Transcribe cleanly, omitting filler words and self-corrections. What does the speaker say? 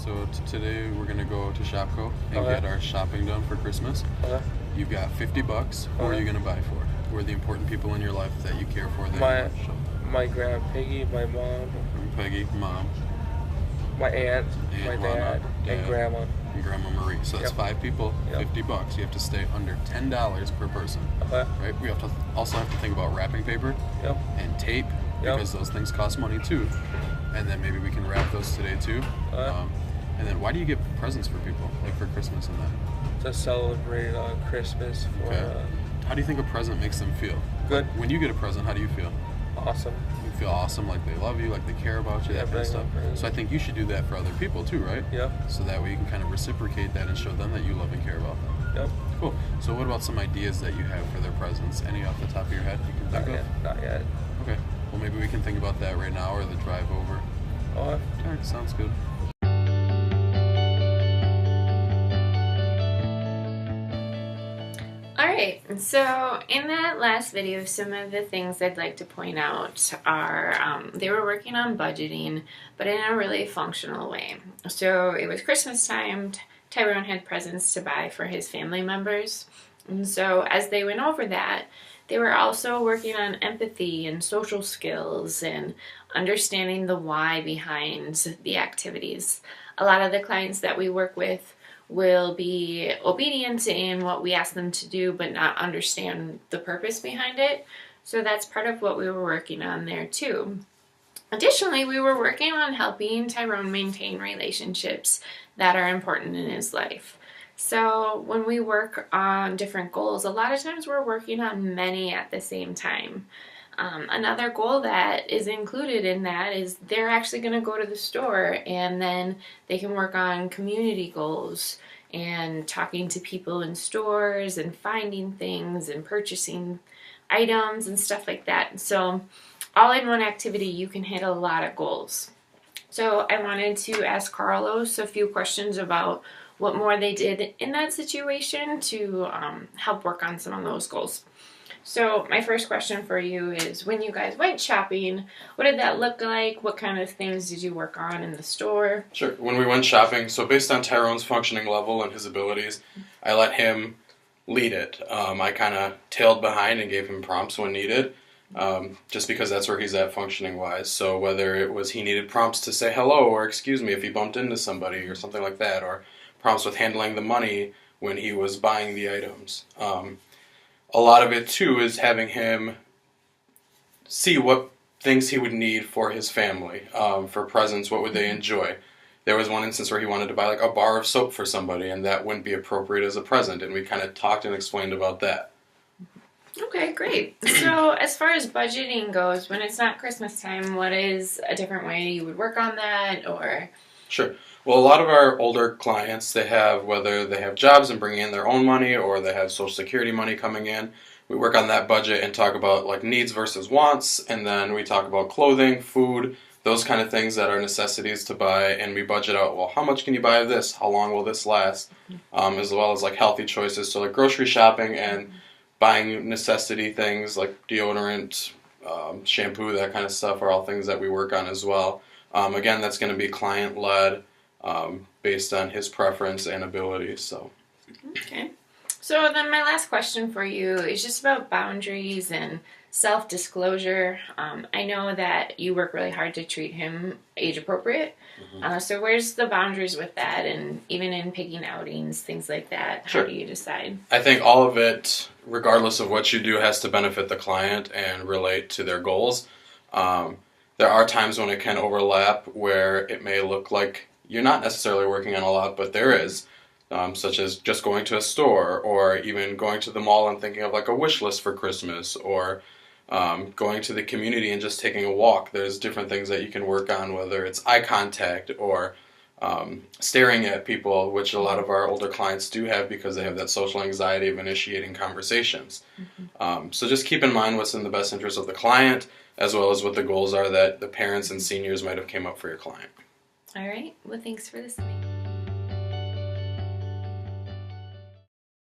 So today we're gonna go to Shopko and Okay. get our shopping done for Christmas. Okay. You've got $50. Who are Okay. you gonna buy for? Who are the important people in your life that you care for? That you My want to show? my grandma Piggy, my mom, Peggy, mom, my aunt, my Aunt Lana, dad, and grandma. and Grandma Marie. So that's Yep. 5 people, Yep. $50. You have to stay under $10 per person. Okay. Right? We also have to think about wrapping paper Yep. and tape Yep. because those things cost money too. And then maybe we can wrap those today too. Okay. And then why do you get presents for people, like for Christmas and that? To celebrate Christmas for Okay. How do you think a present makes them feel? good, When you get a present, how do you feel? awesome. You feel awesome, like they love you, like they care about you, Yeah, that kind of bring stuff. them presents. So I think you should do that for other people too, right? Yep. So that way you can kind of reciprocate that and show them that you love and care about them. Yep. Cool. So what about some ideas that you have for their presents? Any off the top of your head you can Not think yet. of? Not yet. Okay. Well, maybe we can think about that right now or the drive over. Okay. All right, sounds good. Alright, so in that last video, some of the things I'd like to point out are they were working on budgeting, but in a really functional way. So it was Christmas time, Tyrone had presents to buy for his family members. And so as they went over that, they were also working on empathy and social skills and understanding the why behind the activities. A lot of the clients that we work with will be obedient in what we ask them to do but not understand the purpose behind it. So that's part of what we were working on there too. Additionally, we were working on helping Tyrone maintain relationships that are important in his life. So when we work on different goals, a lot of times we're working on many at the same time. Another goal that is included in that is they're actually going to go to the store and then they can work on community goals and talking to people in stores and finding things and purchasing items and stuff like that. So all in one activity, you can hit a lot of goals. So I wanted to ask Carlos a few questions about what more they did in that situation to help work on some of those goals. So my first question for you is, when you guys went shopping, what did that look like? What kind of things did you work on in the store? Sure. When we went shopping, so based on Tyrone's functioning level and his abilities, I let him lead it. I kind of tailed behind and gave him prompts when needed, just because that's where he's at functioning-wise. So whether it was he needed prompts to say hello or excuse me if he bumped into somebody or something like that, or prompts with handling the money when he was buying the items. A lot of it, too, is having him see what things he would need for his family, for presents, what would they enjoy. There was one instance where he wanted to buy like a bar of soap for somebody, and that wouldn't be appropriate as a present, and we kind of talked and explained about that. Okay, great. So as far as budgeting goes, when it's not Christmas time, what is a different way you would work on that? Or Sure. Well, a lot of our older clients, whether they have jobs and bringing in their own money or they have Social Security money coming in, we work on that budget and talk about like needs versus wants, and then we talk about clothing, food, those kind of things that are necessities to buy, and we budget out, well, how much can you buy of this? How long will this last? As well as like healthy choices, so like grocery shopping and buying necessity things like deodorant, shampoo, that kind of stuff are all things that we work on as well. Again, that's going to be client-led, based on his preference and abilities. So. okay. So then my last question for you is just about boundaries and self-disclosure. I know that you work really hard to treat him age appropriate. So where's the boundaries with that, and even in picking outings, things like that? Sure. How do you decide? I think all of it, regardless of what you do, has to benefit the client and relate to their goals. There are times when it can overlap where it may look like you're not necessarily working on a lot, but there is, such as just going to a store or even going to the mall and thinking of like a wish list for Christmas, or going to the community and just taking a walk. There's different things that you can work on, whether it's eye contact or staring at people, which a lot of our older clients do have because they have that social anxiety of initiating conversations. So just keep in mind what's in the best interest of the client, as well as what the goals are that the parents and seniors might have came up for your client. All right. Well, thanks for listening.